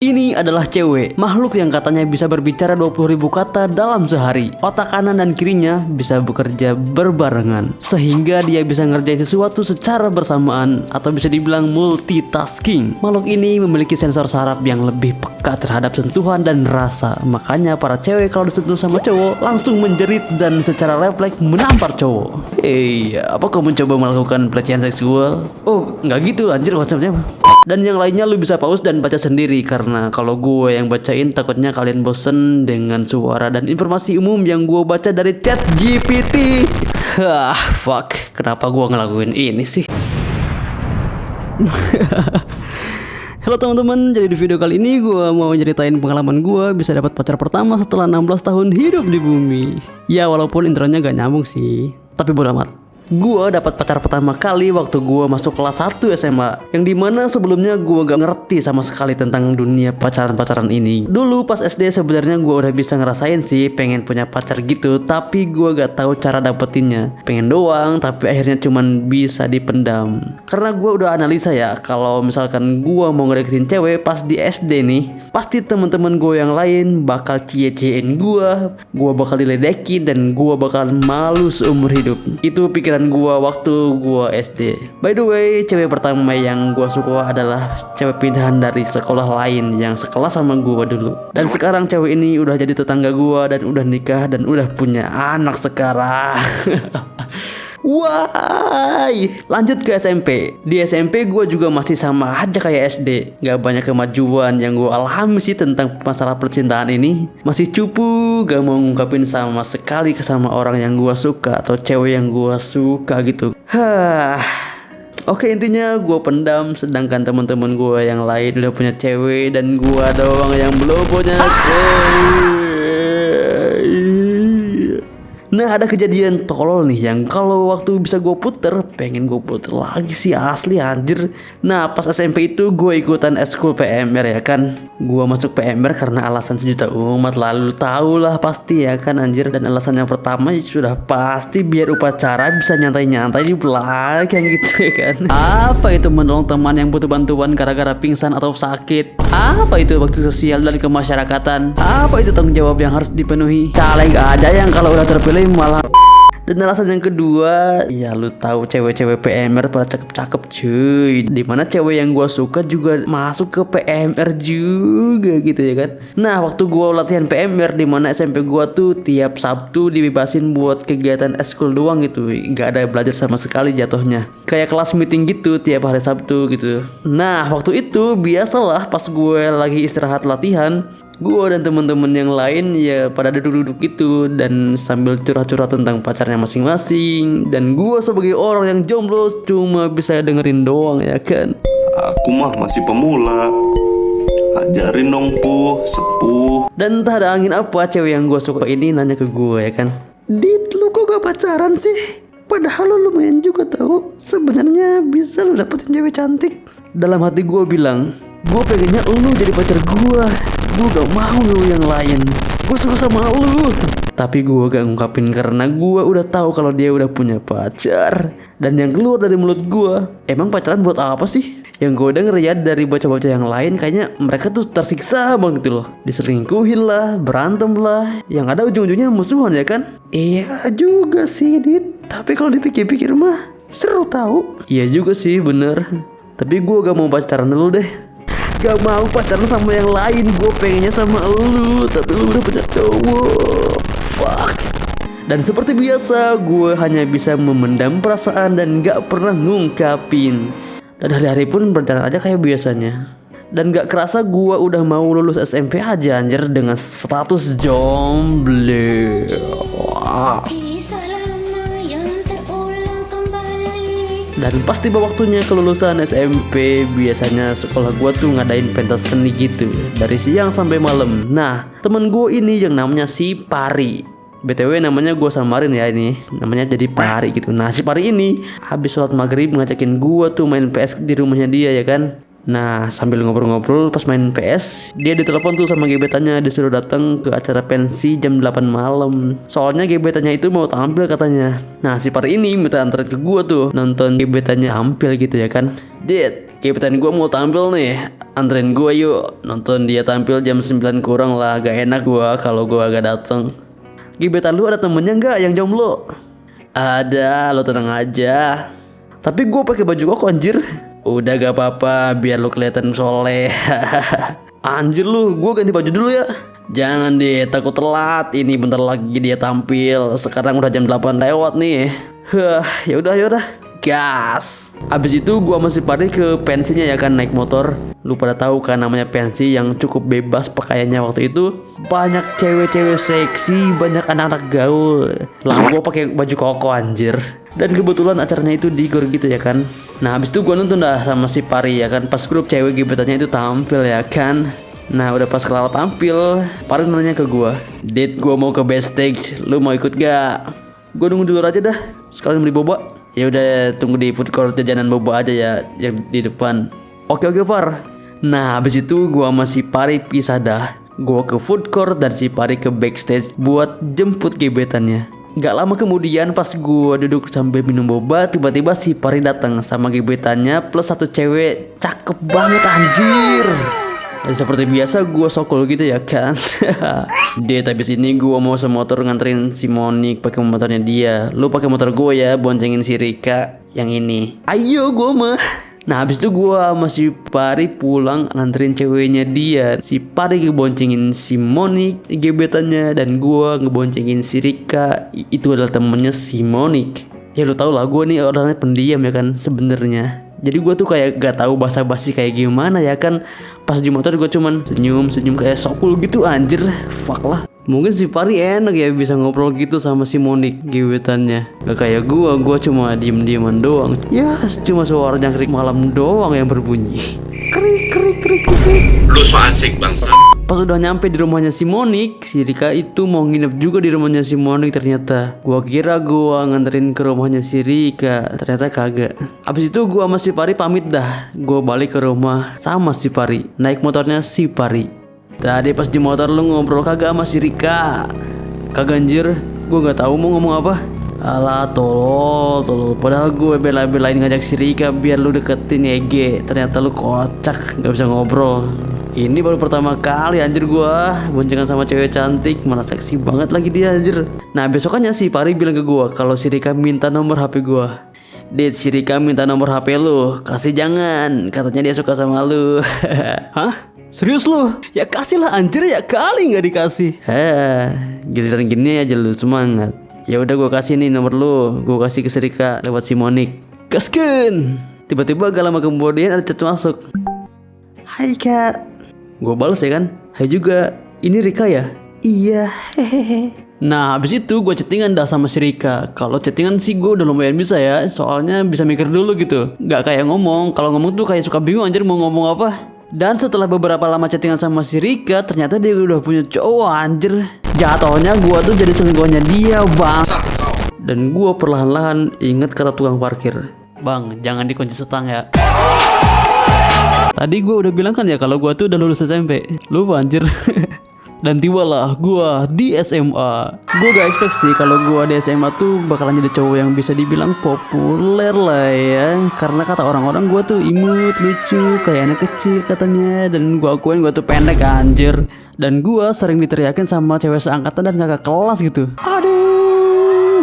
Ini adalah cewek, makhluk yang katanya bisa berbicara 20.000 kata dalam sehari. Otak kanan dan kirinya bisa bekerja berbarengan, sehingga dia bisa ngerjain sesuatu secara bersamaan atau bisa dibilang multitasking. Makhluk ini memiliki sensor saraf yang lebih peka terhadap sentuhan dan rasa. Makanya para cewek kalau disentuh sama cowok langsung menjerit dan secara refleks menampar cowok. Apa kamu coba melakukan pelecehan seksual? Oh, nggak gitu anjir konsepnya. Dan yang lainnya lu bisa pause dan baca sendiri, karena kalau gue yang bacain takutnya kalian bosen dengan suara dan informasi umum yang gue baca dari chat GPT. Fuck, kenapa gue ngelakuin ini sih? Halo teman-teman, jadi di video kali ini gue mau ceritain pengalaman gue bisa dapat pacar pertama setelah 16 tahun hidup di bumi. Ya walaupun intronya gak nyambung sih, tapi bodo amat. Gue dapat pacar pertama kali waktu gue masuk kelas 1 SMA, yang dimana sebelumnya gue gak ngerti sama sekali tentang dunia pacaran-pacaran ini. Dulu pas SD sebenarnya gue udah bisa ngerasain sih pengen punya pacar gitu, tapi gue gak tahu cara dapetinnya. Pengen doang, tapi akhirnya cuman bisa dipendam. Karena gue udah analisa ya, kalau misalkan gue mau ngedeketin cewek pas di SD nih, pasti teman-teman gue yang lain bakal cie-ciein gue bakal diledekin, dan gue bakal malu seumur hidup. Itu pikiran gua waktu gua SD. By the way, cewek pertama yang gua suka adalah cewek pindahan dari sekolah lain yang sekelas sama gua dulu. Dan sekarang cewek ini udah jadi tetangga gua dan udah nikah dan udah punya anak sekarang. Why? Lanjut ke SMP. Di SMP gue juga masih sama aja kayak SD. Gak banyak kemajuan yang gue alami sih tentang masalah percintaan ini. Masih cupu, gak mau ngungkapin sama sekali ke sama orang yang gue suka atau cewek yang gue suka gitu. Oke, intinya gue pendam, sedangkan teman-teman gue yang lain udah punya cewek dan gue doang yang belum punya cewek. Nah, ada kejadian tolol nih yang kalau waktu bisa gue puter, pengen gue puter lagi sih, asli anjir. Nah, pas SMP itu gue ikutan eskul PMR ya kan. Gue masuk PMR karena alasan sejuta umat, lalu tau lah pasti ya kan anjir. Dan alasan yang pertama sudah pasti biar upacara bisa nyantai-nyantai di belakang gitu ya kan. Apa itu menolong teman yang butuh bantuan gara-gara pingsan atau sakit? Apa itu bakti sosial dan kemasyarakatan? Apa itu tanggung jawab yang harus dipenuhi? Caleg aja yang kalau udah terpilih malah. Dan alasan yang kedua, ya lu tahu cewek-cewek PMR pada cakep-cakep cuy. Dimana cewek yang gua suka juga masuk ke PMR juga gitu ya kan. Nah, waktu gua latihan PMR dimana SMP gua tuh tiap Sabtu dibebasin buat kegiatan eskul doang gitu. Gak ada belajar sama sekali jatuhnya. Kayak kelas meeting gitu tiap hari Sabtu gitu. Nah, waktu itu biasalah pas gue lagi istirahat latihan, gue dan teman-teman yang lain ya pada duduk-duduk gitu dan sambil curhat-curhat tentang pacarnya masing-masing. Dan gue sebagai orang yang jomblo cuma bisa dengerin doang ya kan. Aku mah masih pemula, ajarin dong sepuh. Dan entah ada angin apa cewek yang gue suka ini nanya ke gue ya kan, Dit, lu kok gak pacaran sih? Padahal lu lumayan juga tahu. Sebenarnya bisa lu dapetin cewek cantik. Dalam hati gue bilang, gue pengennya lu jadi pacar gue gak mau lu yang lain. Gue suka sama lu. Tapi gue gak ngungkapin karena gue udah tahu kalau dia udah punya pacar. Dan yang keluar dari mulut gue, emang pacaran buat apa sih? Yang gue denger ya dari bocah-bocah yang lain, kayaknya mereka tuh tersiksa banget gitu loh. Diselingkuhin lah, berantem lah, yang ada ujung-ujungnya musuhan ya kan? Iya juga sih Dit, tapi kalau dipikir-pikir mah seru tahu. Iya juga sih bener. Tapi gue gak mau pacaran dulu deh. Gak mau pacaran sama yang lain. Gue pengennya sama lu, tapi lu udah punya cowok. Fuck. Dan seperti biasa, gue hanya bisa memendam perasaan dan gak pernah ngungkapin. Dan hari-hari pun berjalan aja kayak biasanya. Dan gak kerasa gue udah mau lulus SMP aja anjir dengan status jomblo. Dan pas tiba waktunya kelulusan SMP, biasanya sekolah gue tuh ngadain pentas seni gitu dari siang sampai malam. Nah, temen gue ini yang namanya si Pari, BTW namanya gue samarin ya ini, namanya jadi Pari gitu. Nah, si Pari ini habis sholat maghrib ngajakin gue tuh main PS di rumahnya dia ya kan. Nah, sambil ngobrol-ngobrol pas main PS, dia ditelepon tuh sama gebetannya, disuruh datang ke acara pensi jam 8 malam. Soalnya gebetannya itu mau tampil katanya. Nah, si Pari ini minta anterin ke gua tuh nonton gebetannya tampil gitu ya kan. Dit, gebetan gue mau tampil nih, anterin gue yuk. Nonton dia tampil jam 9 kurang lah, gak enak gue kalau gue agak dateng. Gebetan lu ada temennya nggak yang jomblo? Ada, lo tenang aja. Tapi gue pakai baju koko anjir. Udah gak apa-apa, biar lu kelihatan soleh. Anjir lu, gue ganti baju dulu ya. Jangan deh, takut telat. Ini bentar lagi dia tampil. Sekarang udah jam 8 lewat nih. Yaudah. Gas. Abis itu gua masih Pari ke pensinya ya kan, naik motor. Lu pada tahu kan namanya pensi yang cukup bebas pakaiannya waktu itu. Banyak cewek-cewek seksi, banyak anak-anak gaul. Lah gua pakai baju koko anjir. Dan kebetulan acaranya itu di gor gitu ya kan. Nah abis itu gua nonton dah sama si Pari ya kan. Pas grup cewek gebetannya itu tampil ya kan. Nah udah pas kelar tampil, Pari nanya ke gua, "Dit, gua mau ke backstage, lu mau ikut gak?" Gua nunggu dulu aja dah, sekalian beli boba. Ya udah, tunggu di food court jajanan boba aja ya, yang di depan. Oke Par. Nah habis itu gua sama si Pari pisah dah. Gua ke food court dan si Pari ke backstage buat jemput gebetannya. Gak lama kemudian pas gua duduk sambil minum boba, tiba-tiba si Pari datang sama gebetannya plus satu cewek cakep banget anjir. Dan seperti biasa gue sokol gitu ya kan. Dia habis ini gue mau semotor nganterin si Monik pakai motornya dia. Lu pakai motor gue ya, boncengin si Rika yang ini. Ayo gue mah. Nah habis itu gue masih Pari pulang nganterin ceweknya dia. Si Pari ngeboncengin si Monik gebetannya, dan gue ngeboncengin si Rika. Itu adalah temennya si Monik. Ya lu tau lah gue nih orangnya pendiam ya kan sebenarnya. Jadi gue tuh kayak gak tahu basa-basi kayak gimana ya kan. Pas di motor gue cuman senyum kayak sokul gitu anjir. Fuck lah. Mungkin si Pari enak ya bisa ngobrol gitu sama si Monik gebetannya. Gak kayak gue cuma diem-dieman doang. Ya cuma suara jangkrik malam doang yang berbunyi. Krik. Lu so asik bangsa. Pas udah nyampe di rumahnya si Monik, si Rika itu mau nginep juga di rumahnya si Monik ternyata. Gua kira gua nganterin ke rumahnya si Rika, ternyata kagak. Abis itu gua sama si Pari pamit dah. Gua balik ke rumah sama si Pari, naik motornya si Pari. Tadi pas di motor lu ngobrol kagak sama si Rika? Kagak anjir, gua gak tahu mau ngomong apa. Alah tolol. Padahal gue bela-belain ngajak si Rika biar lu deketin Ege. Ternyata lu kocak, gak bisa ngobrol. Ini baru pertama kali anjir gue boncengan sama cewek cantik, mana seksi banget lagi dia anjir. Nah besokannya si Pari bilang ke gue kalau si Rika minta nomor HP gue. Dit, si Rika minta nomor HP lu, kasih jangan, katanya dia suka sama lu. Hah? Serius lu? Ya kasih lah anjir, ya kali gak dikasih. Giliran gini aja lu semangat. Ya udah gue kasih nih nomor lu, gue kasih ke Rika lewat si Monik. Gaskeun. Tiba-tiba gak lama kemudian ada chat masuk. Hai kak. Gue balas ya kan. Hai juga. Ini Rika ya? Iya. Hehehe. Nah habis itu gue chattingan dah sama si Rika. Kalau chattingan sih gue udah lumayan bisa ya, soalnya bisa mikir dulu gitu. Gak kayak ngomong. Kalau ngomong tuh kayak suka bingung anjir mau ngomong apa. Dan setelah beberapa lama chattingan sama si Rika, ternyata dia udah punya cowok anjir. Jatuhnya gue tuh jadi selingkuhannya dia bang. Dan gue perlahan-lahan inget kata tukang parkir. Bang, jangan dikunci setang ya. Tadi gue udah bilang kan ya kalau gue tuh udah lulus SMP. Lupa anjir. Dan tibalah gue di SMA. Gue gak expect sih kalau gue di SMA tuh bakalan jadi cowok yang bisa dibilang populer lah ya. Karena kata orang-orang gue tuh imut, lucu, kayak anak kecil katanya. Dan gue akuin gue tuh pendek anjir. Dan gue sering diteriakin sama cewek seangkatan dan kakak kelas gitu. Aduh.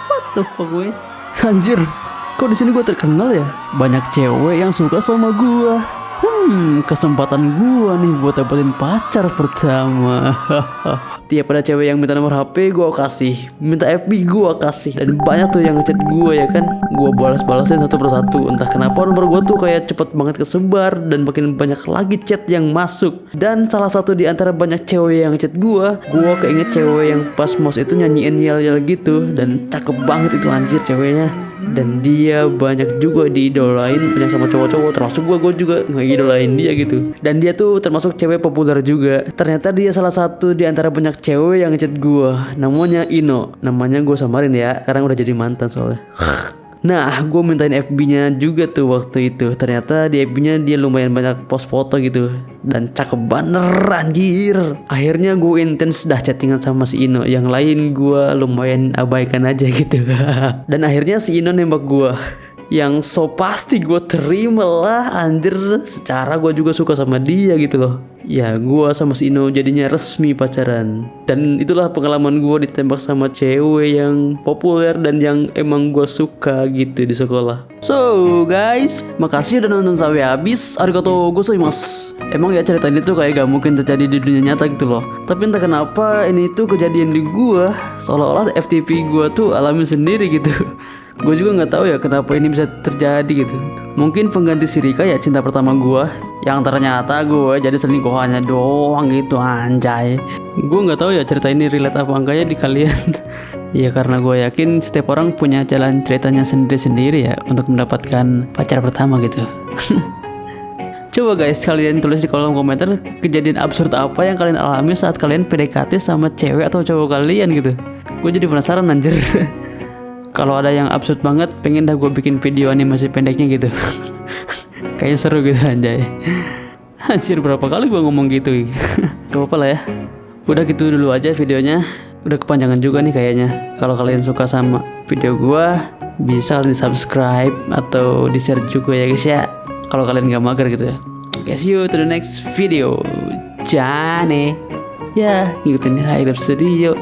What the fuck gue? Anjir, kok di sini gue terkenal ya? Banyak cewek yang suka sama gue. Kesempatan gua nih buat dapetin pacar pertama. Tiap ada cewek yang minta nomor HP gua kasih, minta FB gua kasih, dan banyak tuh yang ngechat gua ya kan. Gua balas-balasin satu persatu. Entah kenapa nomor gua tuh kayak cepet banget kesebar dan makin banyak lagi chat yang masuk. Dan salah satu di antara banyak cewek yang ngechat gua keinget cewek yang pas mos itu nyanyiin yel-yel gitu, dan cakep banget itu anjir ceweknya. Dan dia banyak juga diidolain banyak sama cowok-cowok, termasuk gue juga ngidolain dia gitu. Dan dia tuh termasuk cewek populer juga. Ternyata dia salah satu di antara banyak cewek yang ngechat gue. Namanya Ino. Namanya gue samarin ya, karena udah jadi mantan soalnya. Nah, gue mintain FB-nya juga tuh waktu itu. Ternyata di FB-nya dia lumayan banyak post foto gitu. Dan cakep banget anjir. Akhirnya gue intens dah chattingan sama si Ino. Yang lain gue lumayan abaikan aja gitu. Dan akhirnya si Ino nembak gue. yang so pasti gue terima lah anjir. Secara gue juga suka sama dia gitu loh. Ya gue sama si Ino jadinya resmi pacaran. Dan itulah pengalaman gue ditembak sama cewek yang populer dan yang emang gue suka gitu di sekolah. So guys, makasih udah nonton sampai habis. Arigatou gozaimasu. Emang ya cerita ini tuh kayak gak mungkin terjadi di dunia nyata gitu loh. Tapi entah kenapa ini tuh kejadian di gue. Seolah-olah FTP gue tuh alamin sendiri gitu. Gue juga nggak tahu ya kenapa ini bisa terjadi gitu. Mungkin pengganti si Rika ya cinta pertama gue, yang ternyata gue jadi selingkuhannya doang gitu anjay. Gue nggak tahu ya cerita ini relate apa enggaknya di kalian. Ya karena gue yakin setiap orang punya jalan ceritanya sendiri-sendiri ya untuk mendapatkan pacar pertama gitu. Coba guys kalian tulis di kolom komentar kejadian absurd apa yang kalian alami saat kalian PDKT sama cewek atau cowok kalian gitu. Gue jadi penasaran anjir. Kalau ada yang absurd banget, pengen dah gue bikin video animasi pendeknya gitu. Kayaknya seru gitu anjay. Anjir berapa kali gue ngomong gitu. Gak apa-apa lah ya. Udah gitu dulu aja videonya. Udah kepanjangan juga nih kayaknya. Kalau kalian suka sama video gue, bisa di subscribe atau di share juga ya guys ya. Kalau kalian gak mager gitu ya. Okay, see you to the next video. Jane. Ya, ngikutin Hype Studio.